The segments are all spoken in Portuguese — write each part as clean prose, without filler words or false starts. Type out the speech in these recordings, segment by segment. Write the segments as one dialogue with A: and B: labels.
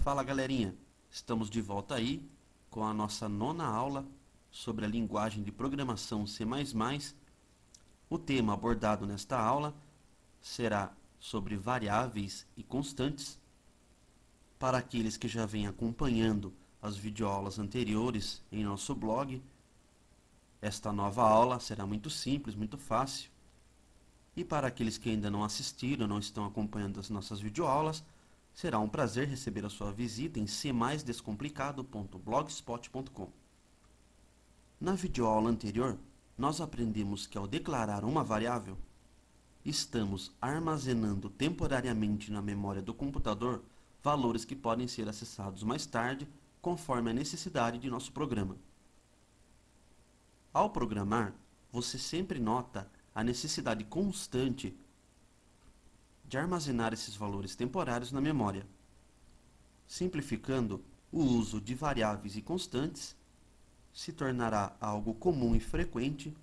A: Fala galerinha, estamos de volta aí com a nossa nona aula sobre a linguagem de programação C++. O tema abordado nesta aula será sobre variáveis e constantes. Para aqueles que já vêm acompanhando as videoaulas anteriores em nosso blog, esta nova aula será muito simples, muito fácil. E para aqueles que ainda não assistiram, não estão acompanhando as nossas videoaulas, será um prazer receber a sua visita em cmaisdescomplicado.blogspot.com. Na videoaula anterior, nós aprendemos que ao declarar uma variável, estamos armazenando temporariamente na memória do computador valores que podem ser acessados mais tarde, conforme a necessidade de nosso programa. Ao programar, você sempre nota a necessidade constante de armazenar esses valores temporários na memória. Simplificando, o uso de variáveis e constantes se tornará algo comum e frequente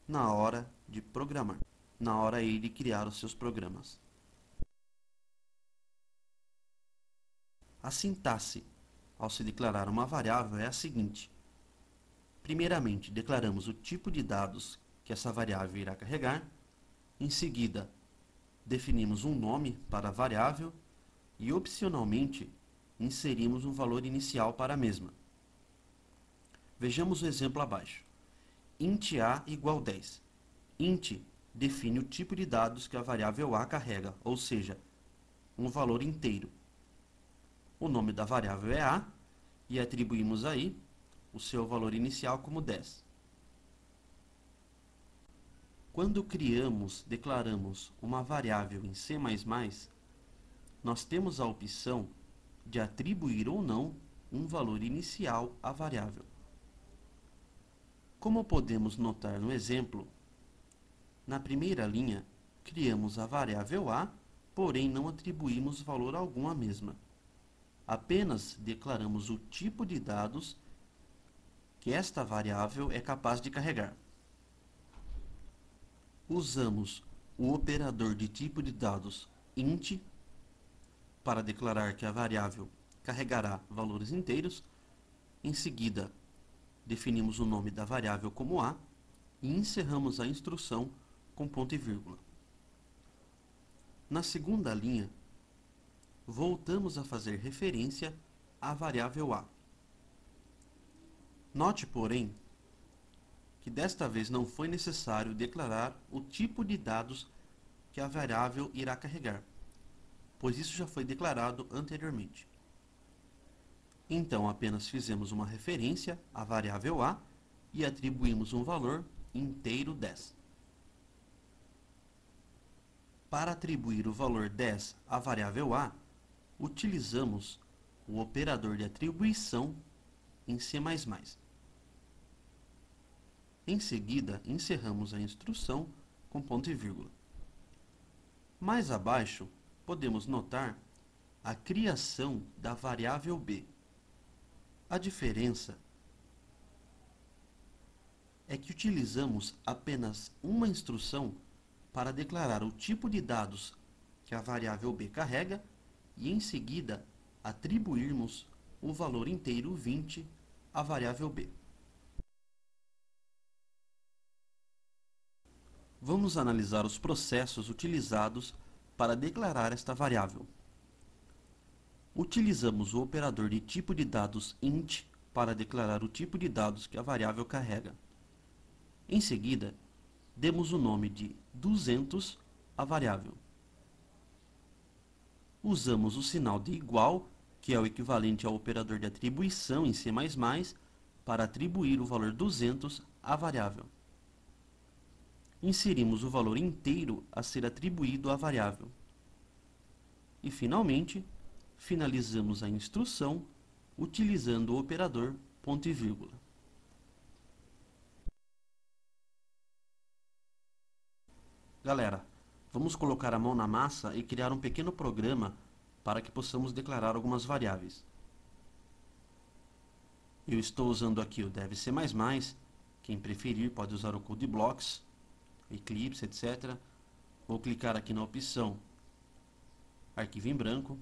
A: na hora de programar, na hora aí de criar os seus programas. A sintaxe ao se declarar uma variável é a seguinte. Primeiramente, declaramos o tipo de dados que essa variável irá carregar. Em seguida, definimos um nome para a variável e, opcionalmente, inserimos um valor inicial para a mesma. Vejamos o exemplo abaixo. Int a igual 10. Int define o tipo de dados que a variável a carrega, ou seja, um valor inteiro. O nome da variável é a e atribuímos aí o seu valor inicial como 10. Quando declaramos uma variável em C++, nós temos a opção de atribuir ou não um valor inicial à variável. Como podemos notar no exemplo, na primeira linha, criamos a variável a, porém não atribuímos valor algum à mesma. Apenas declaramos o tipo de dados que esta variável é capaz de carregar. Usamos o operador de tipo de dados int para declarar que a variável carregará valores inteiros. Em seguida, definimos o nome da variável como a e encerramos a instrução com ponto e vírgula. Na segunda linha, voltamos a fazer referência à variável a. Note, porém, que desta vez não foi necessário declarar o tipo de dados que a variável irá carregar, pois isso já foi declarado anteriormente. Então, apenas fizemos uma referência à variável a e atribuímos um valor inteiro 10. Para atribuir o valor 10 à variável a, utilizamos o operador de atribuição em C++. Em seguida, encerramos a instrução com ponto e vírgula. Mais abaixo, podemos notar a criação da variável b. A diferença é que utilizamos apenas uma instrução para declarar o tipo de dados que a variável b carrega e, em seguida, atribuirmos o valor inteiro 20 à variável b. Vamos analisar os processos utilizados para declarar esta variável. Utilizamos o operador de tipo de dados int para declarar o tipo de dados que a variável carrega. Em seguida, demos o nome de 200 à variável. Usamos o sinal de igual, que é o equivalente ao operador de atribuição em C++, para atribuir o valor 200 à variável. Inserimos o valor inteiro a ser atribuído à variável. E, finalmente, finalizamos a instrução utilizando o operador ponto e vírgula. Galera, vamos colocar a mão na massa e criar um pequeno programa para que possamos declarar algumas variáveis. Eu estou usando aqui o Dev C++, quem preferir pode usar o CodeBlocks, Eclipse, etc. Vou clicar aqui na opção Arquivo em Branco.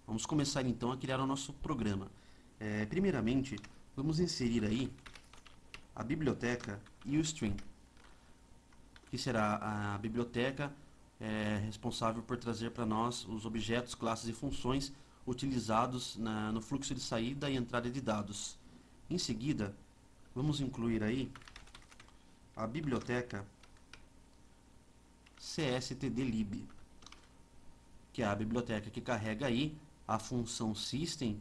A: Vamos começar então a criar o nosso programa. Primeiramente, vamos inserir aí a biblioteca UString, que será a biblioteca responsável por trazer para nós os objetos, classes e funções utilizados no fluxo de saída e entrada de dados. Em seguida, vamos incluir aí a biblioteca cstdlib, que é a biblioteca que carrega aí a função system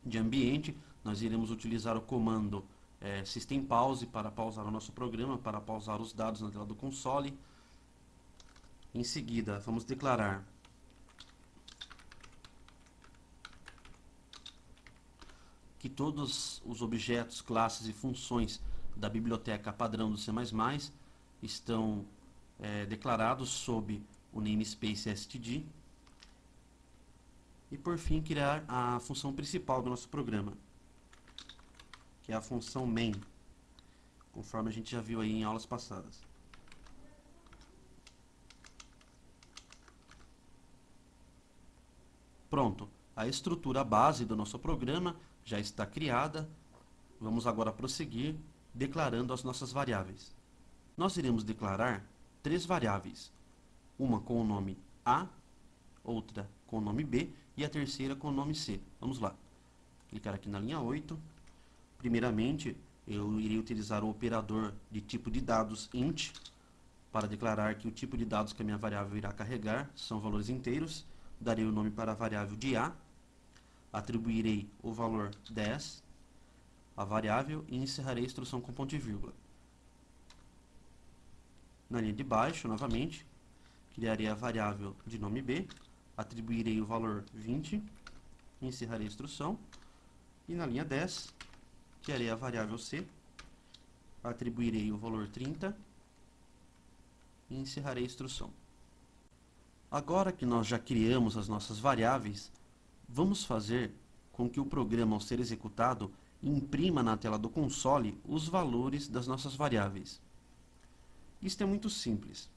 A: de ambiente. Nós iremos utilizar o comando system pause para pausar o nosso programa, para pausar os dados na tela do console. Em seguida, vamos declarar que todos os objetos, classes e funções da biblioteca padrão do C++ estão declarados sob o namespace std. E por fim, criar a função principal do nosso programa, que é a função main, conforme a gente já viu aí em aulas passadas. Pronto, a estrutura base do nosso programa já está criada. Vamos agora prosseguir declarando as nossas variáveis. Nós iremos declarar 3 variáveis, uma com o nome A, outra com o nome B e a terceira com o nome C. Vamos lá. Clicar aqui na linha 8. Primeiramente, eu irei utilizar o operador de tipo de dados int para declarar que o tipo de dados que a minha variável irá carregar são valores inteiros. Darei o nome para a variável de A, atribuirei o valor 10 à variável e encerrarei a instrução com ponto e vírgula. Na linha de baixo, novamente, criarei a variável de nome B, atribuirei o valor 20, encerrarei a instrução. E na linha 10, criarei a variável C, atribuirei o valor 30 e encerrarei a instrução. Agora que nós já criamos as nossas variáveis, vamos fazer com que o programa, ao ser executado, imprima na tela do console os valores das nossas variáveis. Isto é muito simples.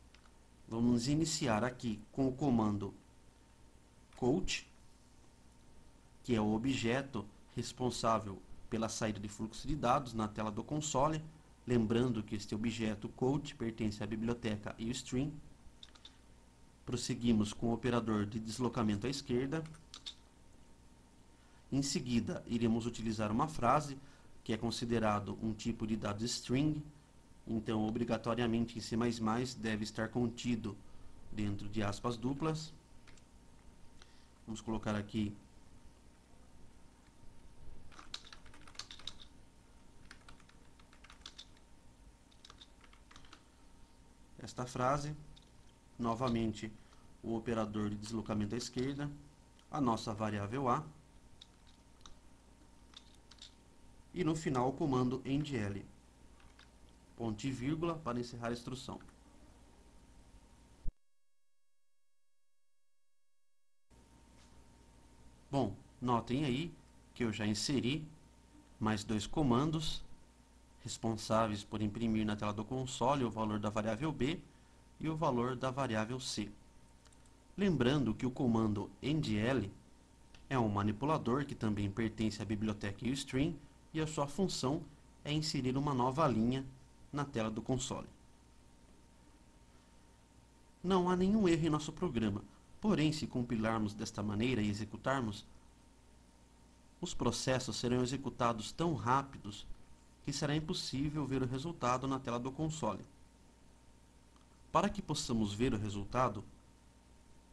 A: Vamos iniciar aqui com o comando count, que é o objeto responsável pela saída de fluxo de dados na tela do console. Lembrando que este objeto count pertence à biblioteca UString. Prosseguimos com o operador de deslocamento à esquerda. Em seguida, iremos utilizar uma frase, que é considerado um tipo de dados string. Então, obrigatoriamente, em C++ deve estar contido dentro de aspas duplas. Vamos colocar aqui esta frase. Novamente, o operador de deslocamento à esquerda, a nossa variável A, e no final o comando endl, ponto e vírgula, para encerrar a instrução. Bom, notem aí que eu já inseri mais 2 comandos responsáveis por imprimir na tela do console o valor da variável B e o valor da variável C. Lembrando que o comando endl é um manipulador que também pertence à biblioteca UString e a sua função é inserir uma nova linha na tela do console. Não há nenhum erro em nosso programa, porém, se compilarmos desta maneira e executarmos, os processos serão executados tão rápidos que será impossível ver o resultado na tela do console. Para que possamos ver o resultado,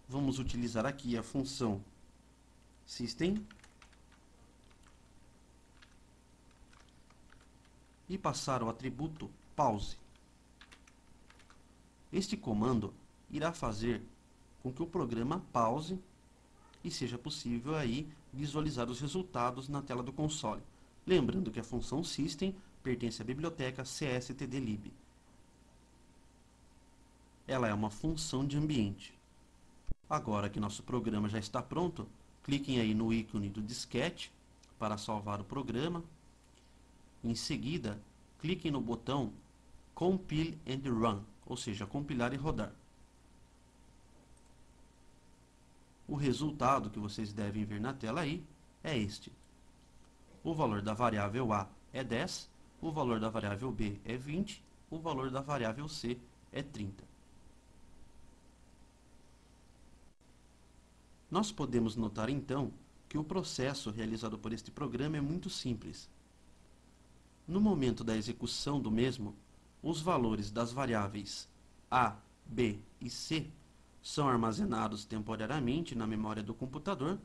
A: vamos utilizar aqui a função system e passar o atributo pause. Este comando irá fazer com que o programa pause e seja possível aí visualizar os resultados na tela do console. Lembrando que a função system pertence à biblioteca cstdlib. Ela é uma função de ambiente. Agora que nosso programa já está pronto, cliquem aí no ícone do disquete para salvar o programa. Em seguida, cliquem no botão Compile and Run, ou seja, compilar e rodar. O resultado que vocês devem ver na tela aí é este. O valor da variável A é 10, o valor da variável B é 20, o valor da variável C é 30. Nós podemos notar então que o processo realizado por este programa é muito simples. No momento da execução do mesmo, os valores das variáveis A, B e C são armazenados temporariamente na memória do computador.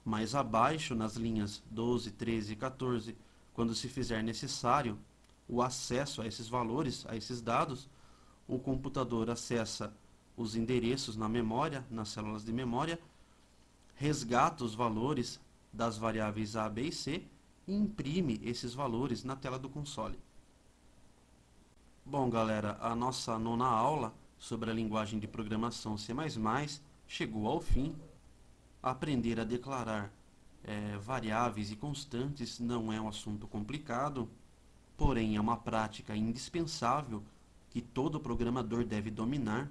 A: Mais abaixo, nas linhas 12, 13 e 14, quando se fizer necessário o acesso a esses valores, a esses dados, o computador acessa os endereços na memória, nas células de memória, resgata os valores das variáveis A, B e C e imprime esses valores na tela do console. Bom, galera, a nossa 9ª aula sobre a linguagem de programação C++ chegou ao fim. Aprender a declarar variáveis e constantes não é um assunto complicado, porém é uma prática indispensável que todo programador deve dominar.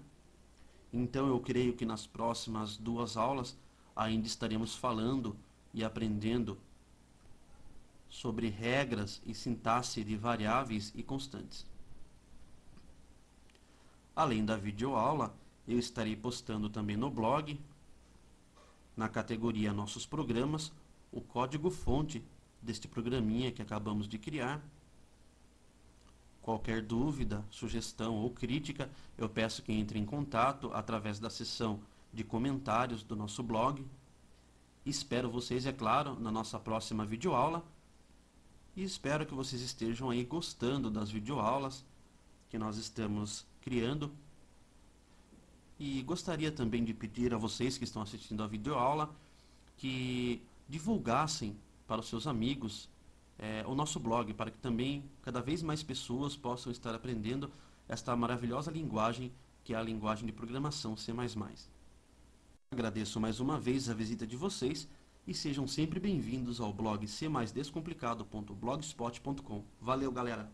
A: Então eu creio que nas próximas 2 aulas ainda estaremos falando e aprendendo sobre regras e sintaxe de variáveis e constantes. Além da videoaula, eu estarei postando também no blog, na categoria Nossos Programas, o código-fonte deste programinha que acabamos de criar. Qualquer dúvida, sugestão ou crítica, eu peço que entre em contato através da seção de comentários do nosso blog. Espero vocês, é claro, na nossa próxima videoaula. E espero que vocês estejam aí gostando das videoaulas que nós estamos criando. E gostaria também de pedir a vocês que estão assistindo a videoaula que divulgassem para os seus amigos o nosso blog, para que também cada vez mais pessoas possam estar aprendendo esta maravilhosa linguagem que é a linguagem de programação C++. Agradeço mais uma vez a visita de vocês e sejam sempre bem-vindos ao blog cmaisdescomplicado.blogspot.com. Valeu, galera!